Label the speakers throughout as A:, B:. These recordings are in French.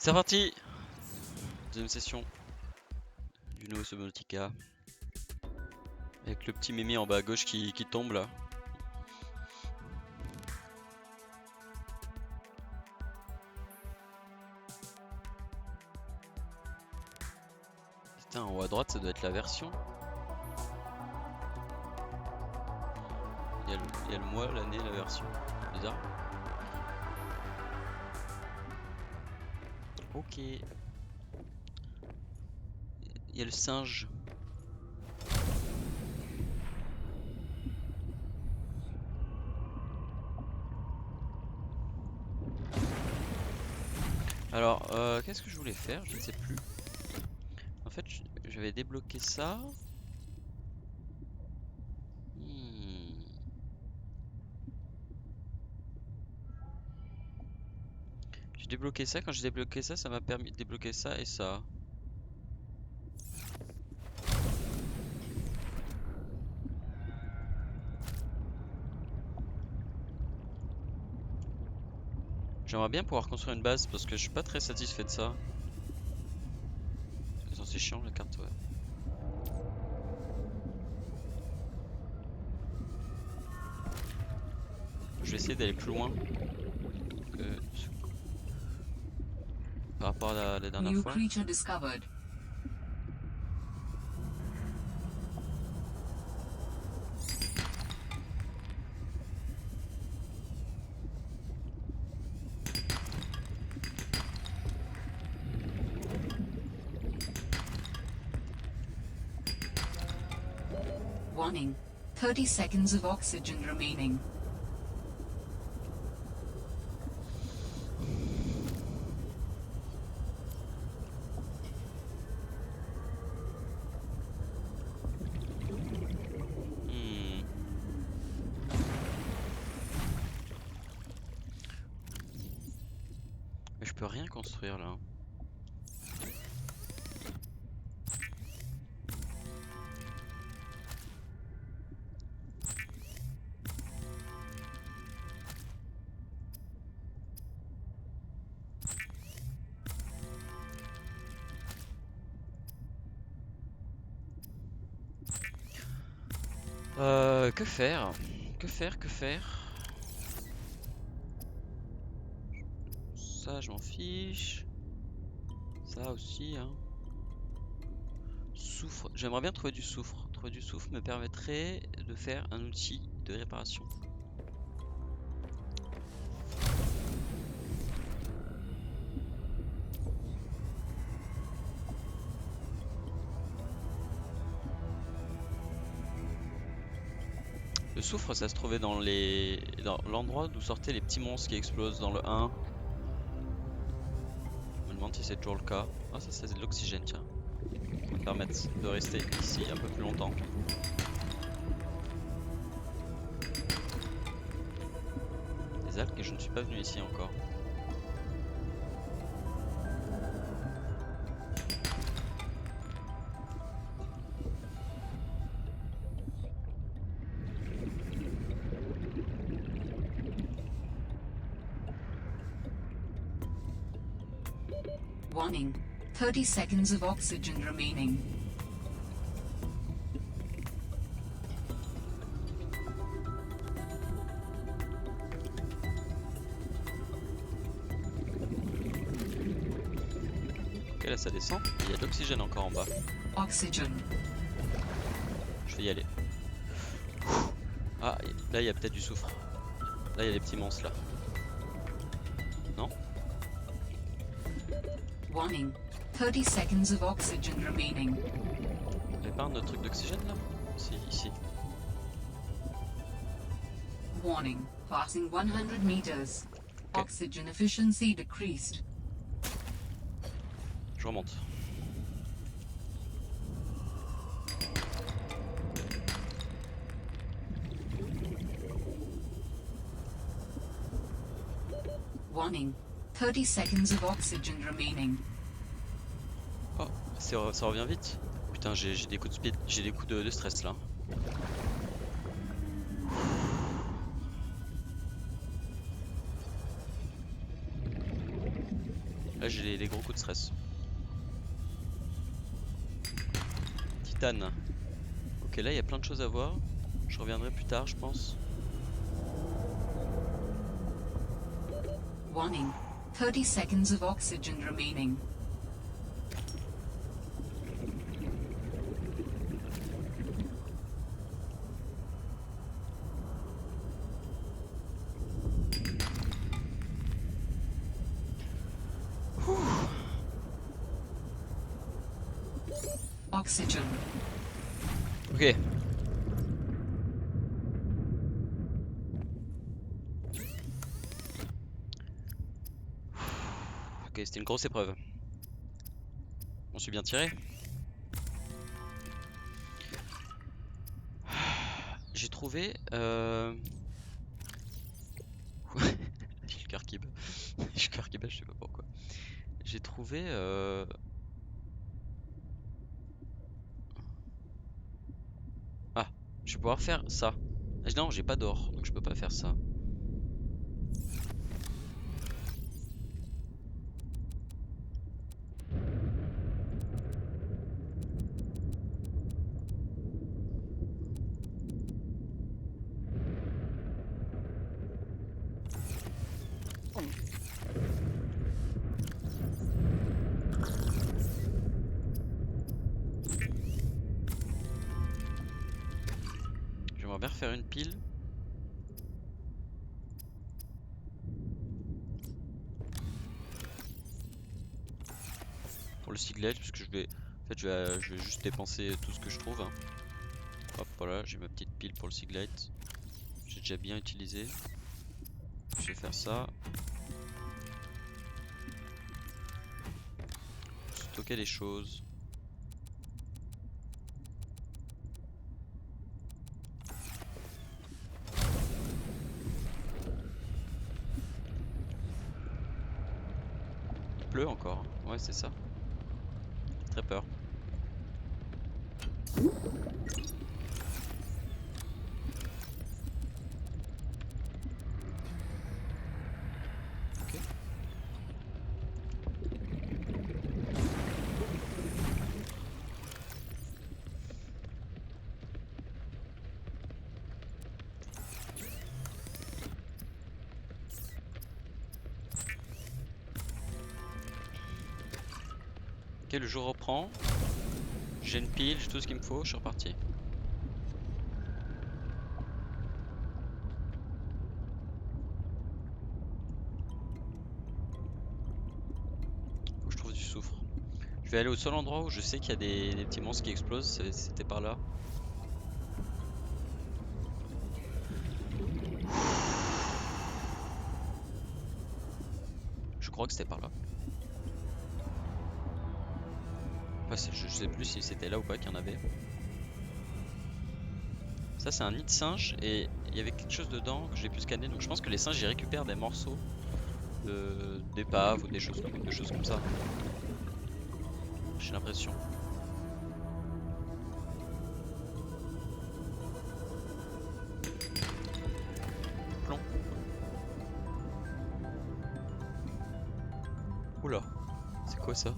A: C'est parti. Deuxième session du nouveau Subnautica. Avec le petit Mimi en bas à gauche qui tombe là. Putain, en haut à droite ça doit être la version. Il y a le mois, l'année, la version. Bizarre. Ok. Il y a le singe. Alors, qu'est-ce que je voulais faire? Je ne sais plus. En fait, j'avais débloqué ça. J'ai débloqué ça. Quand j'ai débloqué ça, ça m'a permis de débloquer ça et ça. J'aimerais bien pouvoir construire une base parce que je suis pas très satisfait de ça. C'est chiant la carte, ouais. Je vais essayer d'aller plus loin que par rapport à la dernière
B: New
A: fois.
B: creature discovered. Warning. 30 seconds of oxygen remaining.
A: Mais je peux rien construire là. Que faire? Que faire? Que faire? Ça, je m'en fiche. Ça aussi, hein. Soufre. J'aimerais bien trouver du soufre. Trouver du soufre me permettrait de faire un outil de réparation. Le soufre, ça se trouvait dans l'endroit d'où sortaient les petits monstres qui explosent dans le 1. Je me demande si c'est toujours le cas. Ah, ça c'est de l'oxygène, tiens. Ça va me permettre de rester ici un peu plus longtemps. Des algues et je ne suis pas venu ici encore.
B: Warning. 30 seconds of oxygen remaining.
A: Ok, là ça descend. Il y a de l'oxygène encore en bas.
B: Oxygen.
A: Je vais y aller. Ah, là il y a peut-être du soufre. Là il y a des petits monstres là. Non?
B: Warning. 30 seconds of oxygen remaining.
A: Il n'y a pas un autre truc d'oxygène là? Si, ici.
B: Warning. Passing 100 meters.
A: Okay.
B: Oxygen efficiency decreased.
A: Je remonte.
B: Warning. 30 seconds of oxygen remaining.
A: Oh, ça revient vite. Putain, j'ai des coups de speed, j'ai des coups de stress là. Là j'ai les gros coups de stress. Titane. Ok, là il y a plein de choses à voir. Je reviendrai plus tard, je pense.
B: Warning. 30 seconds of oxygen remaining. Oxygen.
A: Ok. Ok, c'était une grosse épreuve. On s'est bien tiré. J'ai trouvé... J'ai le cœur qui bat. J'ai le cœur qui bat, je sais pas pourquoi. J'ai trouvé... Ah, je vais pouvoir faire ça. Ah, non, j'ai pas d'or, donc je peux pas faire ça. J'aimerais bien refaire une pile. Pour le siglet, parce que je vais... En fait, je vais juste dépenser tout ce que je trouve, hein. Hop, voilà, j'ai ma petite pile pour le siglet. J'ai déjà bien utilisé. Je vais faire ça. Stocker les choses. Il pleut encore. Ouais, c'est ça. Très peur. Ok. Ok, le jour reprend. J'ai une pile, j'ai tout ce qu'il me faut, je suis reparti. Faut que je trouve du soufre. Je vais aller au seul endroit où je sais qu'il y a des petits monstres qui explosent, c'était par là. Je crois que c'était par là. Enfin, je sais plus si c'était là ou pas qu'il y en avait. Ça c'est un nid de singe et il y avait quelque chose dedans que j'ai pu scanner, donc je pense que les singes ils récupèrent des morceaux d'épave ou des choses comme ça. J'ai l'impression. Plomb. Oula, c'est quoi ça?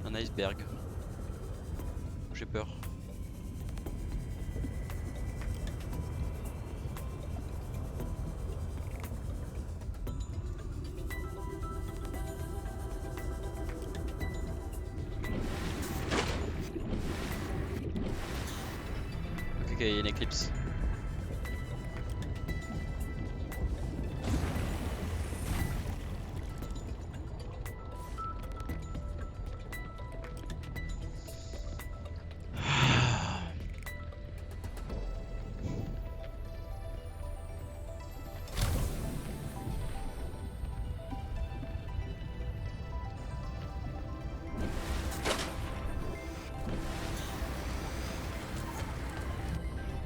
A: Un iceberg. J'ai peur. Ok, il y a une éclipse.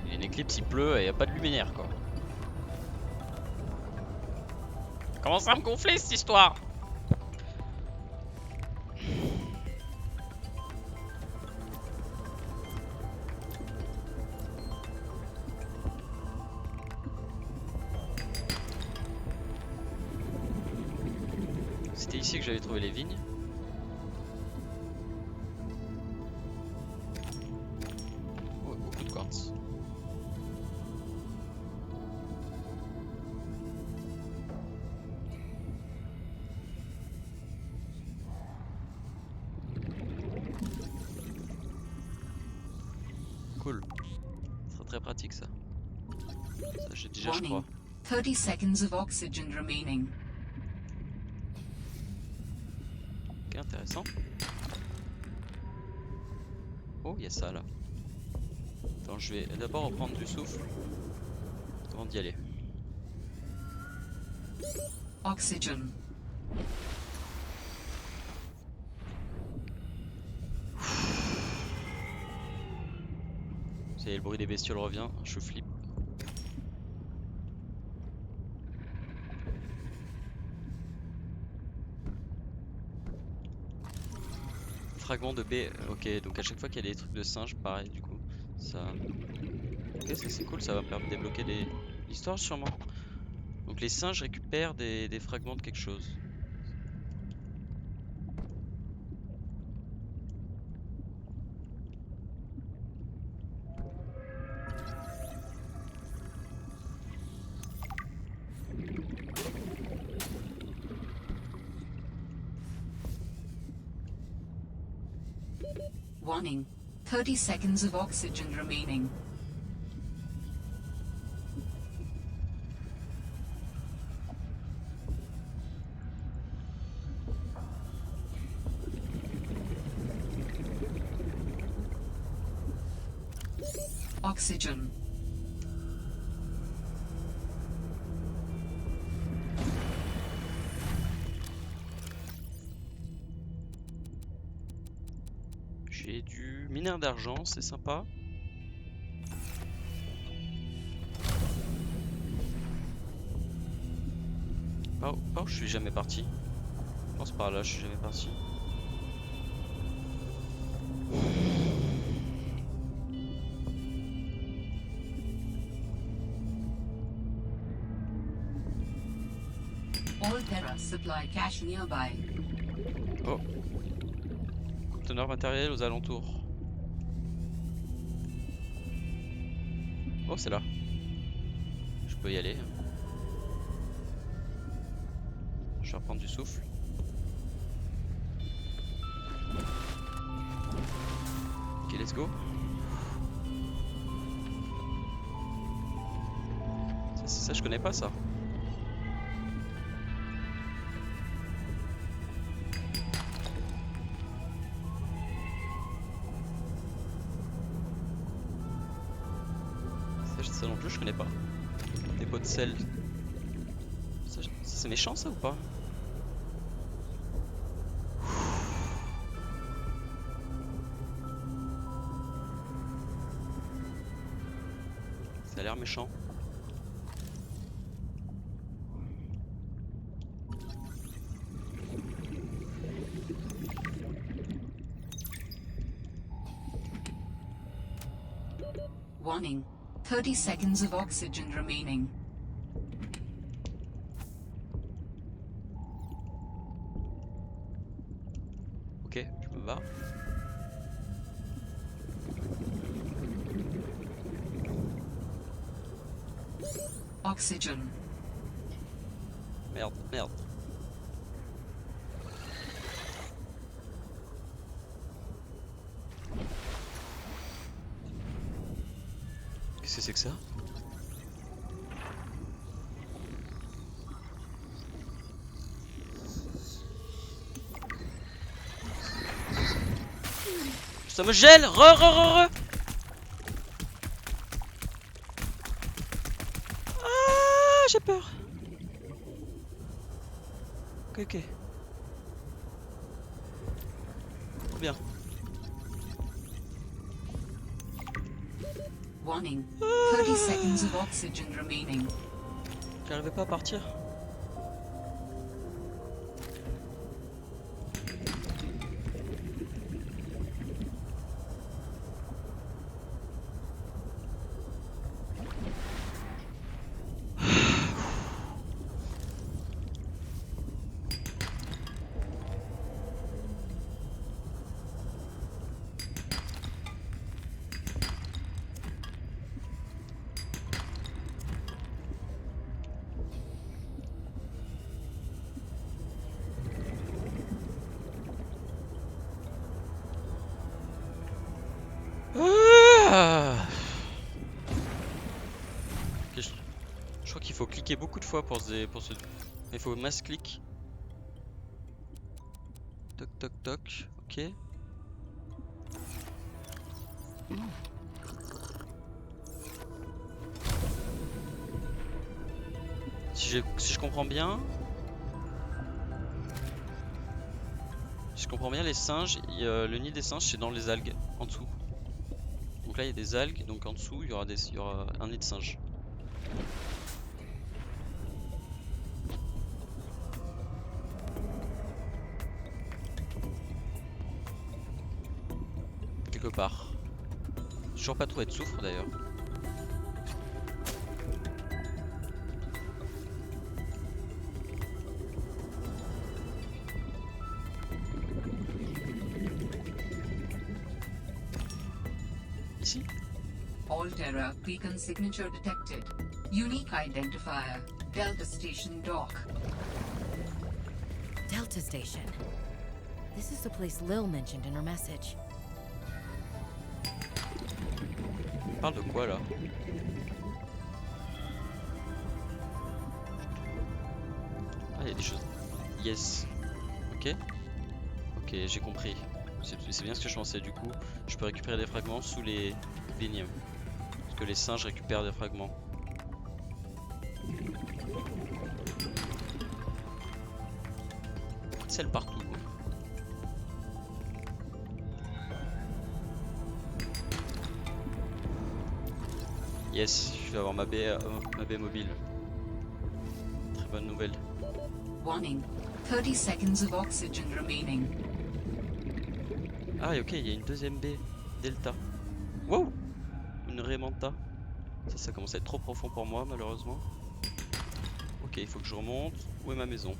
A: Il y a une éclipse, il pleut et il n'y a pas de luminaire quoi. Comment ça me gonfler cette histoire? C'était ici que j'avais trouvé les vignes. Oh, beaucoup de quartz. Cool. Ce serait très pratique ça. Ça j'ai déjà je crois.
B: Warning. 30 seconds of oxygen remaining.
A: Ok, intéressant. Oh, il y a ça là. Attends, je vais d'abord reprendre du souffle avant d'y aller.
B: Oxygen.
A: Ça y est, le bruit des bestioles revient, je flippe. Fragment de baie, ok, donc à chaque fois qu'il y a des trucs de singes, pareil du coup, ça... Ok, ça c'est cool, ça va me permettre de débloquer l'histoire sûrement. Donc les singes récupèrent des fragments de quelque chose.
B: Warning. 30 seconds of oxygen remaining. Oxygen.
A: J'ai du mineur d'argent, c'est sympa. Par où je suis jamais parti? Je pense par là, je suis jamais parti.
B: All Terra supply cache nearby.
A: Oh. Conteneur matériel aux alentours. Oh, c'est là. Je peux y aller. Je vais reprendre du souffle. Ok, let's go. Ça, je connais pas ça. Ça non plus, je connais pas. Dépôt de sel. Ça, c'est méchant ça ou pas? Ça a l'air méchant.
B: Warning. 30 seconds of oxygen remaining.
A: Ok, je me barre.
B: Oxygen.
A: Merde, merde. Qu'est-ce que c'est que ça? Ça me gèle! Re! Ah, j'ai peur! Ok. Trop bien.
B: Warning. 30 seconds of oxygen remaining.
A: J'arrivais pas à partir. qu'il faut cliquer beaucoup de fois pour se... Il faut mass click. Toc toc toc, ok. Si je comprends bien... Si je comprends bien, les singes, le nid des singes c'est dans les algues, en dessous. Donc là il y a des algues, donc en dessous il y aura un nid de singe. Quelque part. J'ai toujours pas trouvé de soufre d'ailleurs. Ici?
B: Alterra beacon signature detected. Unique identifier. Delta Station dock.
C: Delta Station. This is the place Lil mentioned in her message.
A: On parle de quoi là? Ah, il y a des choses. Yes. Ok. Ok, j'ai compris. C'est bien ce que je pensais. Du coup, je peux récupérer des fragments sous les lignes. Parce que les singes récupèrent des fragments. Celle partout. Quoi. Yes, je vais avoir ma baie mobile. Très bonne nouvelle.
B: Warning. 30 seconds of oxygen remaining.
A: Ah, ok, il y a une deuxième baie. Delta. Wow! Une Raymanta. Ça commence à être trop profond pour moi, malheureusement. Ok, il faut que je remonte. Où est ma maison?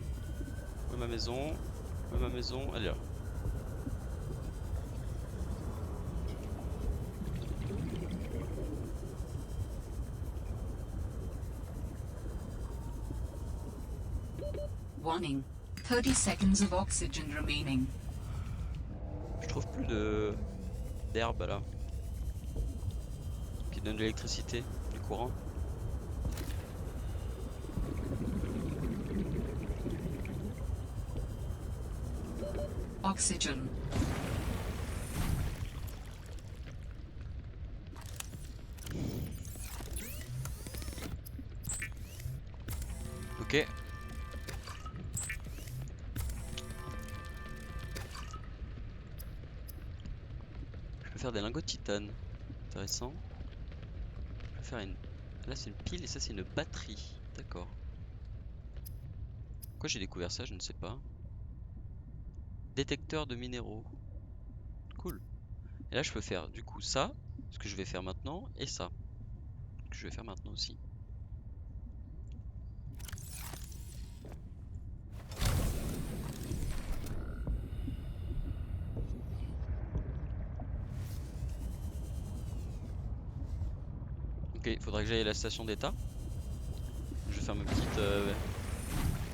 A: Où est ma maison? Où est ma maison? Elle est là.
B: Warning. 30 seconds of oxygen remaining.
A: Je trouve plus d'herbe là. Qui donne de l'électricité, du courant.
B: Oxygen.
A: Ok. Je peux faire des lingots de titane. Intéressant. Je peux faire une... Là c'est une pile et ça c'est une batterie. D'accord. Pourquoi j'ai découvert ça, je ne sais pas. Détecteur de minéraux. Cool. Et là je peux faire du coup ça, ce que je vais faire maintenant, et ça. Ce que je vais faire maintenant aussi. Ok, il faudra que j'aille à la station d'état. Je vais faire ma petite, je vais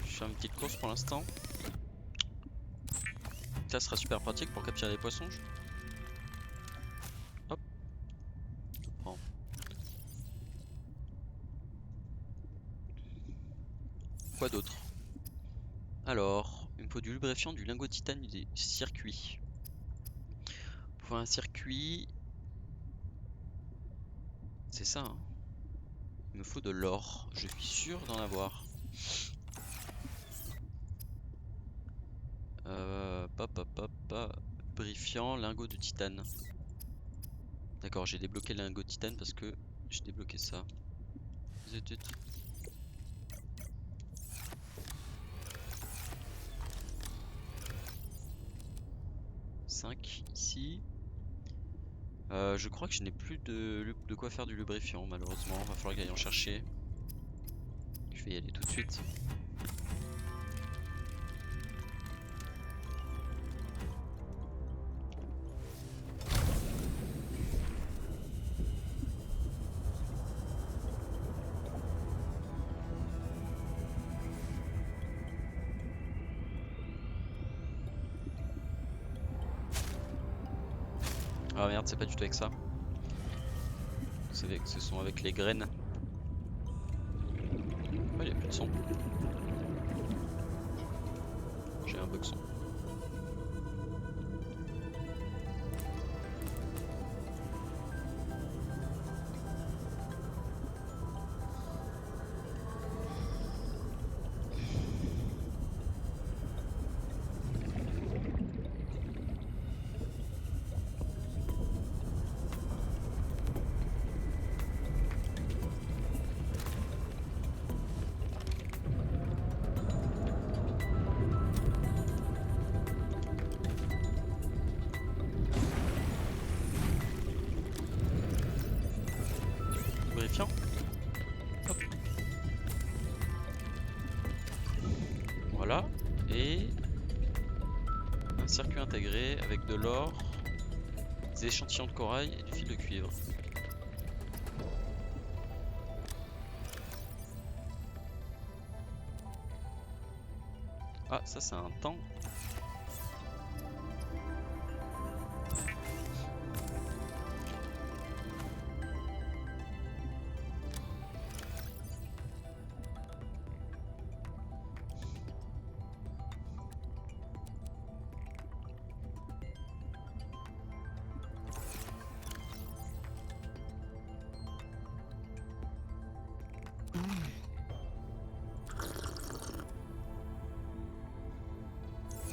A: faire une petite course pour l'instant. Ça sera super pratique pour capturer des poissons. Hop. Je prends. Quoi d'autre? Alors, il me faut du lubrifiant, du lingot de titane, des circuits. Pour faire un circuit, c'est ça, hein. Il me faut de l'or. Je suis sûr d'en avoir. Lubrifiant, lingot de titane. D'accord, j'ai débloqué le lingot de titane parce que j'ai débloqué ça. Zut. 5 ici. Je crois que je n'ai plus de quoi faire du lubrifiant, malheureusement. Va falloir que j'aille en chercher. Je vais y aller tout de suite. Ah merde, c'est pas du tout avec ça. Ce sont avec les graines. il n'y a plus de son. J'ai un bug son. Vérifiant. Hop. Voilà. Et un circuit intégré avec de l'or, des échantillons de corail et du fil de cuivre. Ah, ça c'est un temps.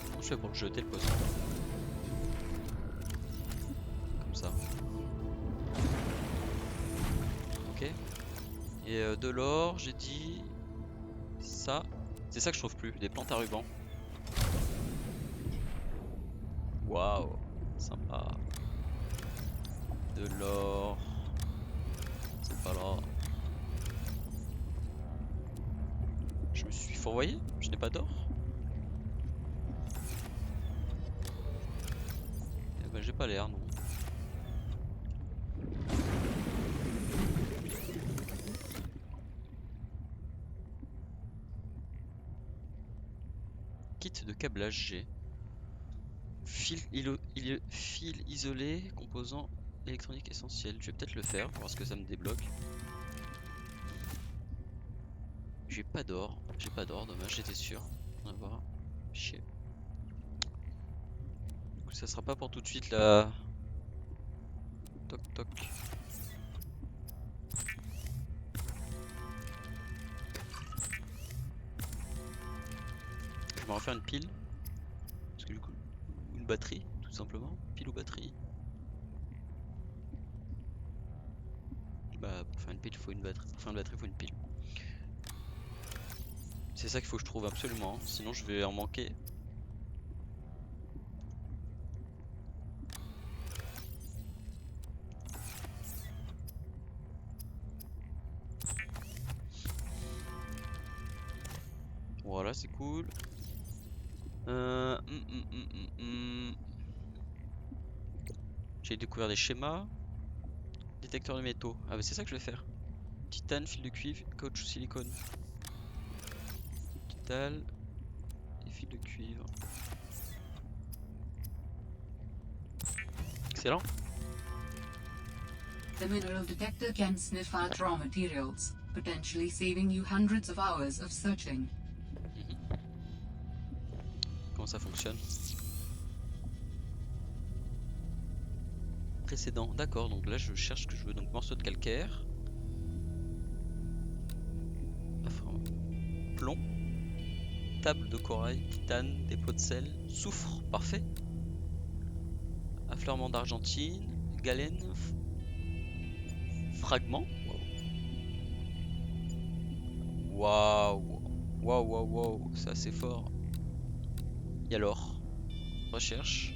A: Comment je fais pour le jeter le poisson? Comme ça. Ok. Et de l'or, j'ai dit ça. C'est ça que je trouve plus, des plantes à ruban. Waouh, sympa. De l'or. C'est pas là. Je me suis fourvoyé? Je n'ai pas d'or? Eh ben j'ai pas l'air, non. Kit de câblage G. Fil isolé, composant électronique essentiel. Je vais peut-être le faire pour voir ce que ça me débloque. J'ai pas d'or, dommage, j'étais sûr. On va voir. Chier. Du coup, ça sera pas pour tout de suite là. Toc toc. Je vais m'en refaire une pile. Parce que du coup, une batterie, tout simplement. Pile ou batterie. Bah, pour faire une pile, il faut une batterie. Pour faire une batterie, il faut une pile. C'est ça qu'il faut que je trouve absolument. Sinon, je vais en manquer. Voilà, c'est cool. J'ai découvert des schémas. Détecteur de métaux. Ah bah c'est ça que je vais faire. Titane, fil de cuivre, caoutchouc, silicone. Titane et fil de cuivre. Excellent.
B: The mineral detector can sniff out raw materials, potentially saving you hundreds of hours of searching.
A: Comment ça fonctionne? Précédent, d'accord, donc là je cherche ce que je veux, donc morceau de calcaire, plomb, table de corail, titane, dépôt de sel, soufre, parfait, affleurement d'argentine, galène, fragment, waouh, waouh, waouh, waouh, c'est assez fort. Et alors, recherche.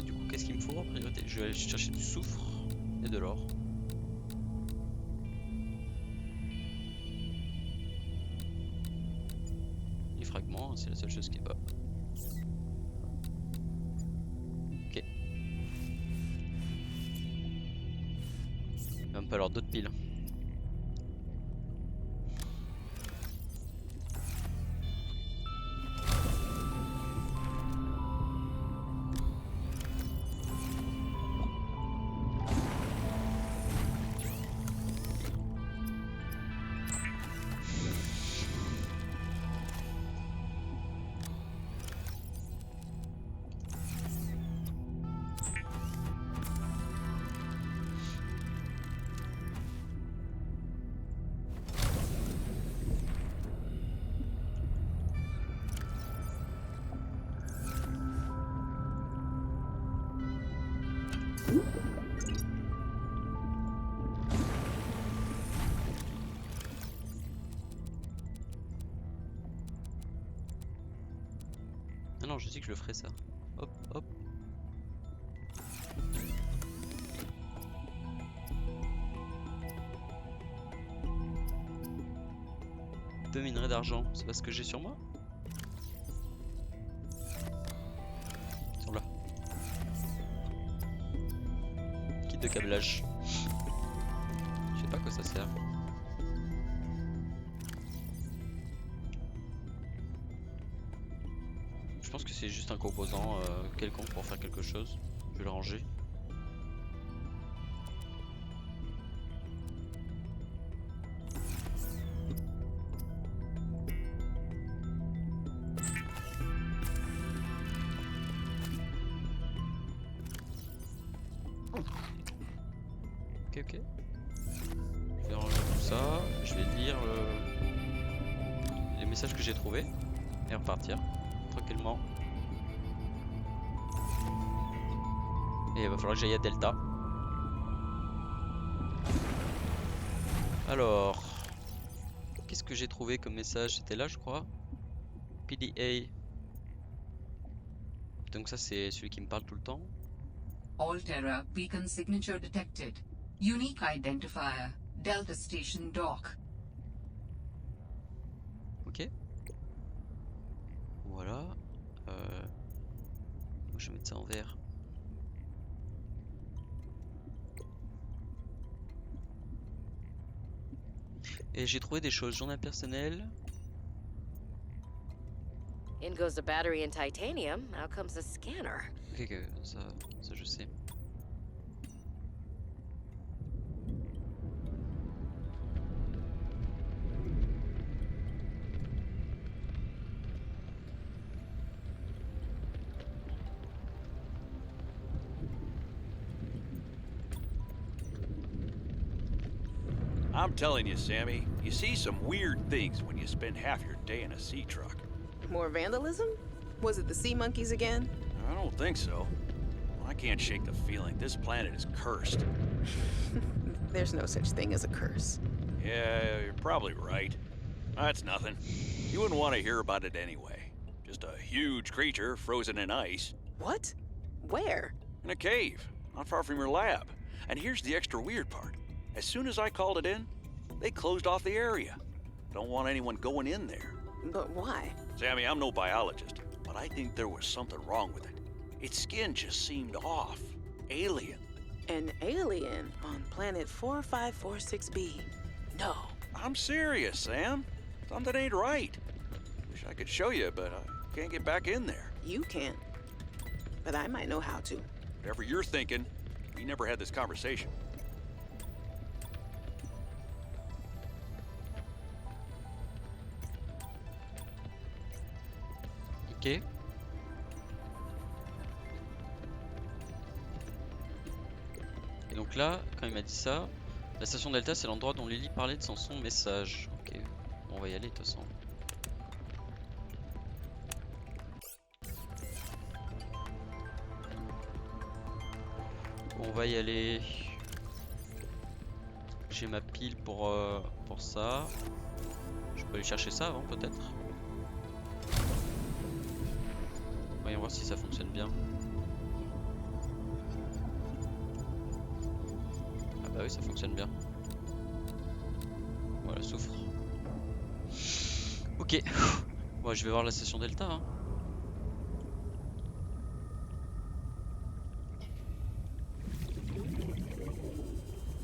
A: Du coup, qu'est-ce qu'il me faut en priorité? Je vais aller chercher du soufre et de l'or. Les fragments, c'est la seule chose qui est pas. Ok. Il va me falloir d'autres piles. Ah non, je dis que je le ferai ça. Hop, hop. Deux minerais d'argent, c'est pas ce que j'ai sur moi? Ils sont là. Kit de câblage. Je sais pas à quoi ça sert. Je pense que c'est juste un composant quelconque pour faire quelque chose. Je vais le ranger. Ok, ok. Je vais ranger tout ça. Je vais lire les messages que j'ai trouvés et repartir tranquillement. Et il va falloir que j'aille à Delta. Alors, qu'est-ce que j'ai trouvé comme message? C'était là, je crois. PDA. Donc ça, c'est celui qui me parle tout le temps.
B: Alterra beacon signature detected. Unique identifier. Delta Station Dock.
A: Ok. Voilà. Je vais mettre ça en vert. Et j'ai trouvé des choses. Journal personnel.
C: In goes the battery and titanium. Out comes the scanner.
A: Ok, ok, ça je sais.
D: I'm telling you, Sammy, you see some weird things when you spend half your day in a sea truck.
E: More vandalism? Was it the sea monkeys again?
D: I don't think so. I can't shake the feeling this planet is cursed.
E: There's no such thing as a curse.
D: Yeah, you're probably right. That's nothing. You wouldn't want to hear about it anyway. Just a huge creature frozen in ice.
E: What? Where?
D: In a cave, not far from your lab. And here's the extra weird part. As soon as I called it in, they closed off the area. Don't want anyone going in there.
E: But why?
D: Sammy, I'm no biologist, but I think there was something wrong with it. Its skin just seemed off. Alien.
E: An alien on planet 4546b. No.
D: I'm serious, Sam. Something ain't right. Wish I could show you, but I can't get back in there.
E: You can't. But I might know how to.
D: Whatever you're thinking, we never had this conversation.
A: Ok. Et donc là, quand il m'a dit ça, la station Delta, c'est l'endroit dont Lily parlait de son message. Ok, bon, on va y aller de toute façon. On va y aller. J'ai ma pile pour ça. Je peux aller chercher ça avant peut-être. Voyons voir si ça fonctionne bien. Ah bah oui, ça fonctionne bien. Voilà, souffre. Ok. Bon, je vais voir la station Delta. Hein.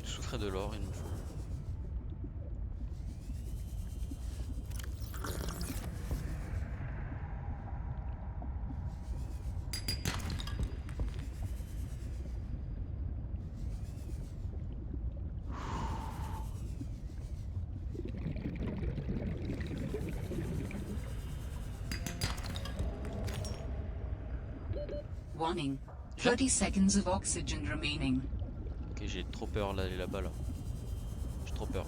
A: Souffrait de l'or, il me faut.
B: Warning. 30 seconds of oxygen remaining.
A: Ok, j'ai trop peur d'aller là-bas là. J'ai trop peur.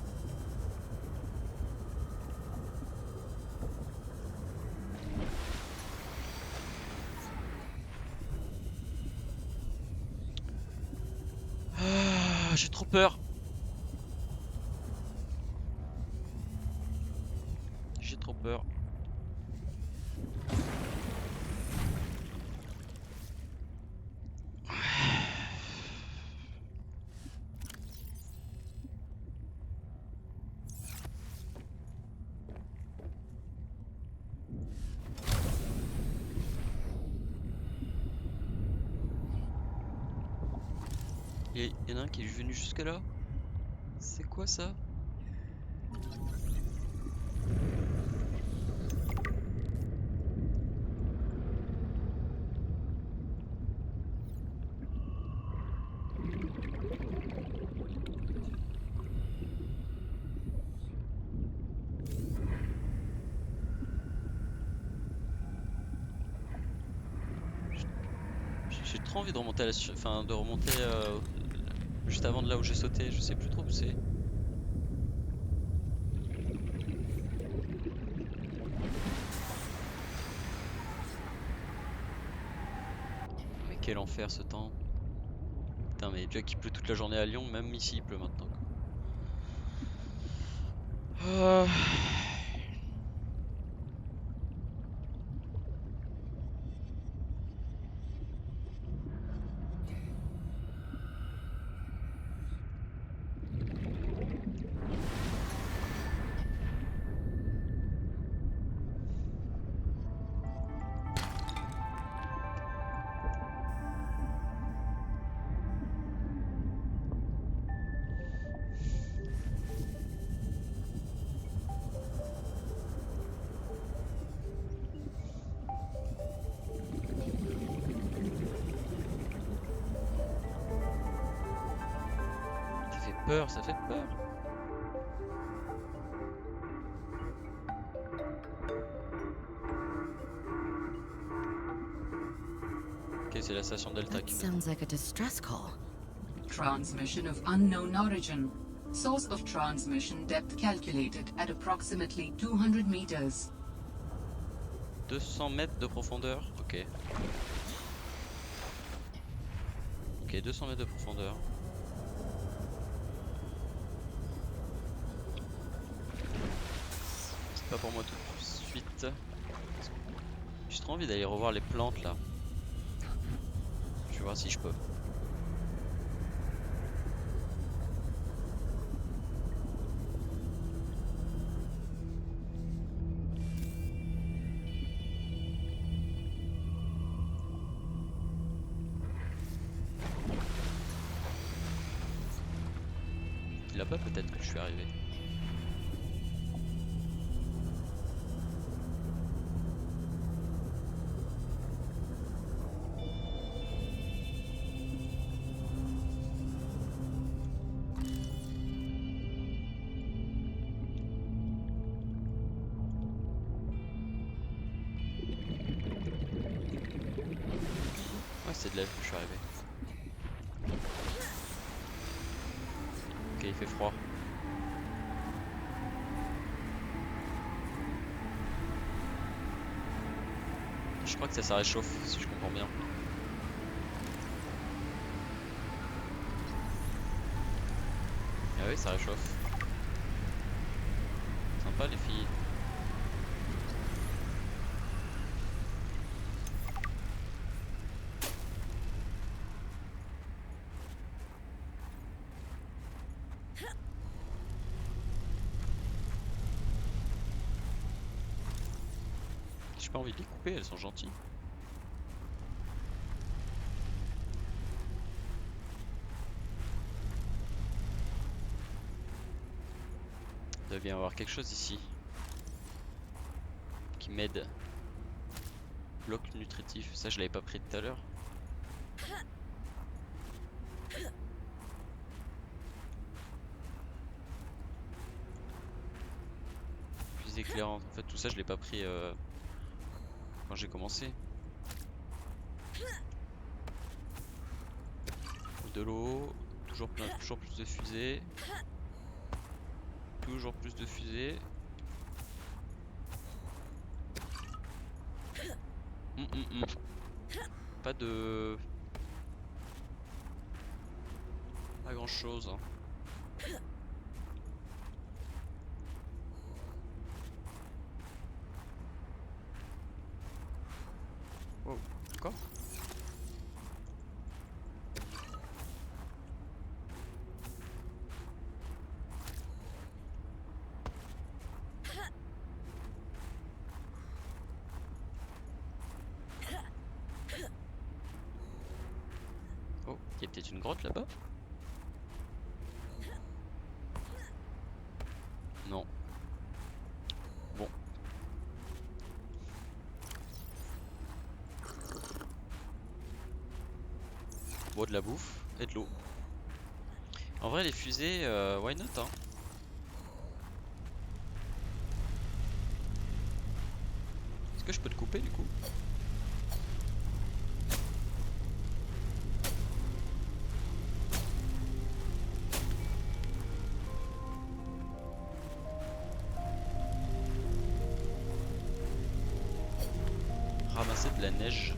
A: Ah, j'ai trop peur. J'ai trop peur. Il y en a un qui est venu jusque là. C'est quoi ça? J'ai trop envie de remonter à la enfin de remonter juste avant de là où j'ai sauté, je sais plus trop où c'est. Mais quel enfer ce temps. Putain, mais déjà qu'il pleut toute la journée à Lyon, même ici il pleut maintenant quoi. Ah. Ça fait peur, ça fait peur. Ok, c'est la station Delta
C: That
A: qui me
C: sounds like a distress call.
B: Transmission of unknown origin. Source of transmission depth calculated at approximately 200 meters.
A: 200 mètres de profondeur, ok. Ok, 200 mètres de profondeur. C'est pas pour moi tout de suite. J'ai trop envie d'aller revoir les plantes là. Je vais voir si je peux. Là-bas peut-être que je suis arrivé. Ouais, c'est de là que je suis arrivé. Ok, il fait froid. Je crois que ça réchauffe si je comprends bien. Ah oui, ça réchauffe. Sympa les filles. J'ai pas envie de les couper, elles sont gentilles. Il doit bien y avoir quelque chose ici qui m'aide. Bloc nutritif, ça je l'avais pas pris tout à l'heure. Plus éclairante, en fait tout ça je l'ai pas pris quand j'ai commencé. De l'eau, toujours plein, toujours plus de fusées. Toujours plus de fusées. Pas de... Pas grand grand chose. Hein. Oh, d'accord. Oh, il y a peut-être une grotte là-bas? Non. Bon. Bon, de la bouffe et de l'eau. En vrai, les fusées, why not, hein? Est-ce que je peux te couper du coup? Ramasser de la neige.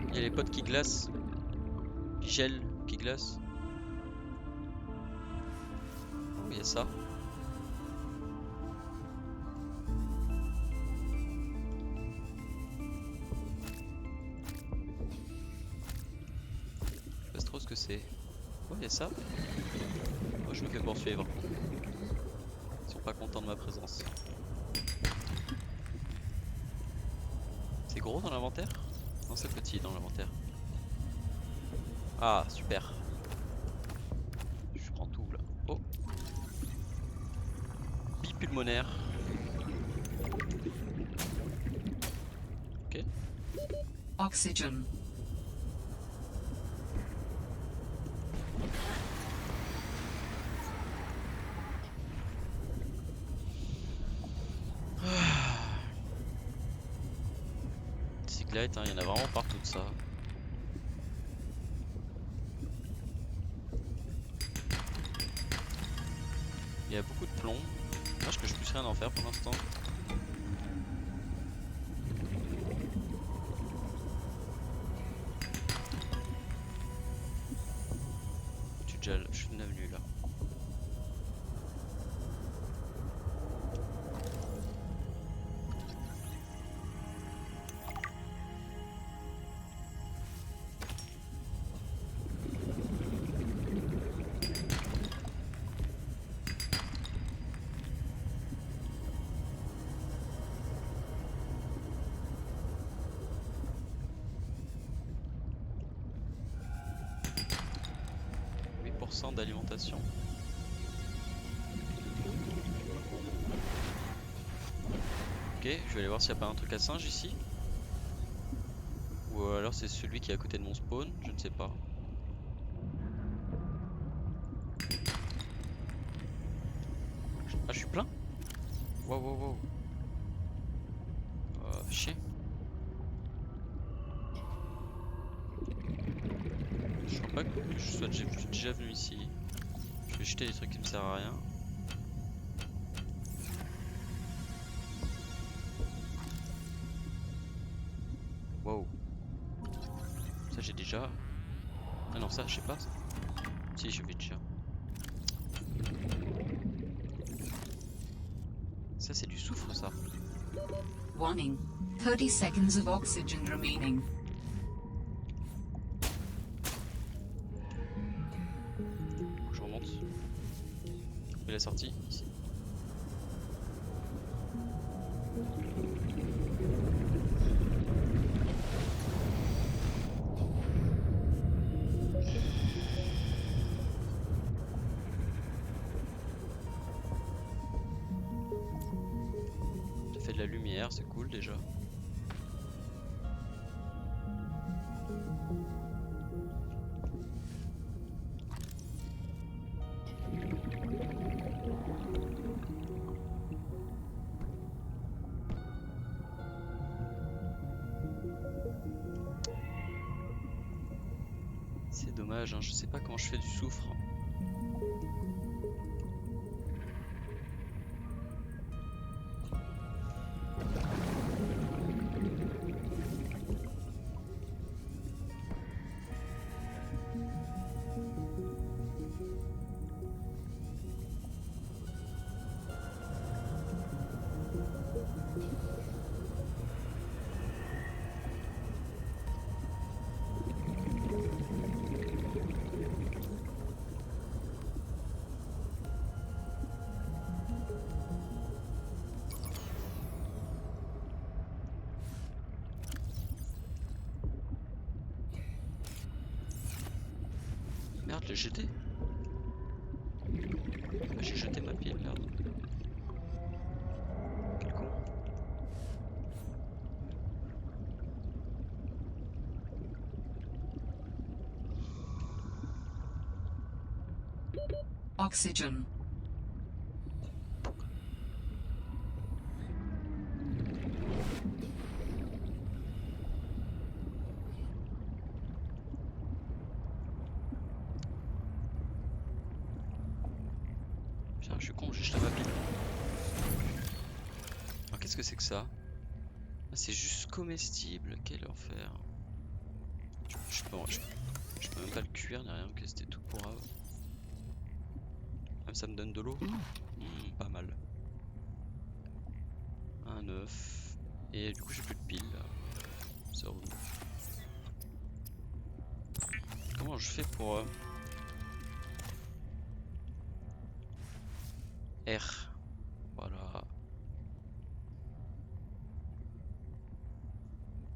A: Il y a les potes qui glacent. Qui gèlent, qui glacent. Oh, il y a ça. Je sais pas trop ce que c'est. Oh, il y a ça. Moi, je me fais poursuivre. Ils sont pas contents de ma présence. C'est gros dans l'inventaire? Non, c'est petit dans l'inventaire. Ah, super. Je prends tout là. Oh. Bipulmonaire. Ok.
B: Oxygen. Cyclette, hein, il y en a vraiment partout de ça. Il y a beaucoup de plomb. Dommage que je puisse rien en faire pour l'instant. Je suis déjà venu là. D'alimentation. Ok, je vais aller voir s'il n'y a pas un truc à singe ici. Ou alors c'est celui qui est à côté de mon spawn, je ne sais pas. Ah, je suis plein? Wow, wow, wow. Chier. Je crois pas que je sois déjà venu ici. Je vais jeter des trucs qui me servent à rien. Wow. Ça j'ai déjà. Ah non, ça je sais pas. Si, je vais déjà. Ça c'est du soufre ça. Warning. 30 seconds of oxygen remaining.
A: Je remonte. Et la sortie ici. Ça fait de la lumière, c'est cool déjà. C'est dommage, hein, je sais pas comment je fais du soufre. Merde, je l'ai jeté. Ah, j'ai jeté ma pile, merde. Quel con.
B: Oxygen.
A: Putain, je suis con, j'ai jeté ma pile. Alors qu'est-ce que c'est que ça? Ah, c'est juste comestible, quel enfer. Je peux même pas le cuire ni rien, que c'était tout pour ça me donne de l'eau. Pas mal. Un œuf. Et du coup j'ai plus de piles là. C'est relou. Comment je fais pour R. Voilà.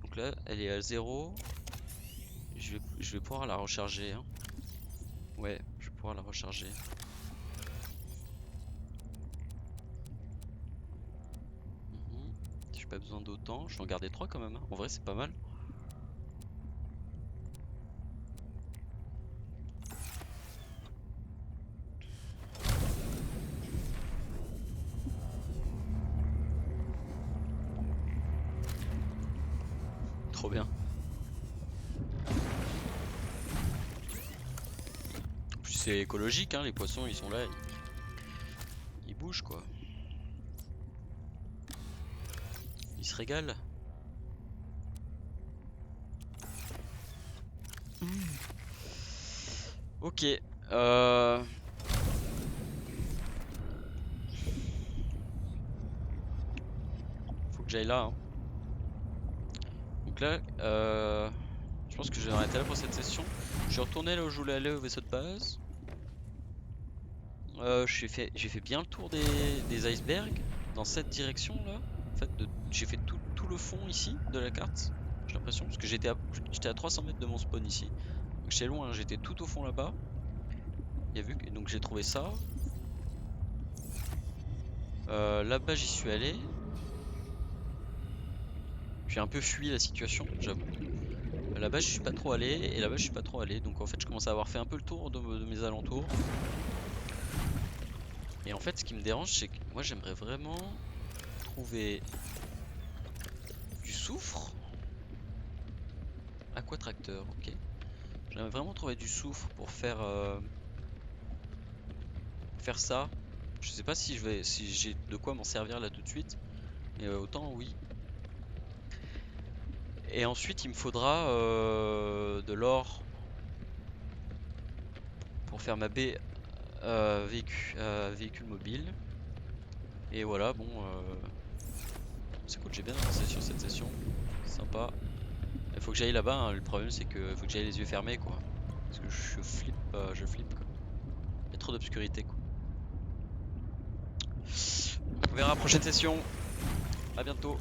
A: Donc là elle est à 0. Je vais pouvoir la recharger. Hein. Ouais, je vais pouvoir la recharger. J'ai pas besoin d'autant. Je vais en garder 3 quand même. Hein. En vrai c'est pas mal. Trop bien. En plus c'est écologique, hein, les poissons ils sont là, ils bougent quoi. Ils se régalent. Ok. Faut que j'aille là. Hein. Donc là, je pense que je vais arrêter là pour cette session. Je suis retourné là où je voulais aller au vaisseau de base. J'ai fait bien le tour des icebergs dans cette direction là. En fait, j'ai fait tout le fond ici de la carte. J'ai l'impression parce que j'étais à 300 mètres de mon spawn ici. Donc j'étais loin, j'étais tout au fond là-bas. Donc j'ai trouvé ça. Là-bas j'y suis allé. J'ai un peu fui la situation, j'avoue. Là-bas je suis pas trop allé et là-bas je suis pas trop allé. Donc en fait je commence à avoir fait un peu le tour de mes alentours. Et en fait ce qui me dérange c'est que moi j'aimerais vraiment trouver du soufre. Aquatracteur, ok. J'aimerais vraiment trouver du soufre pour faire ça. Je sais pas si j'ai de quoi m'en servir là tout de suite. Mais autant oui. Et ensuite il me faudra de l'or pour faire ma baie véhicule mobile. Et voilà, bon C'est cool, j'ai bien avancé sur cette session. Sympa. Il faut que j'aille là-bas, hein. Le problème c'est que faut que j'aille les yeux fermés quoi. Parce que je flippe quoi. Il y a trop d'obscurité quoi. On verra prochaine session. À bientôt.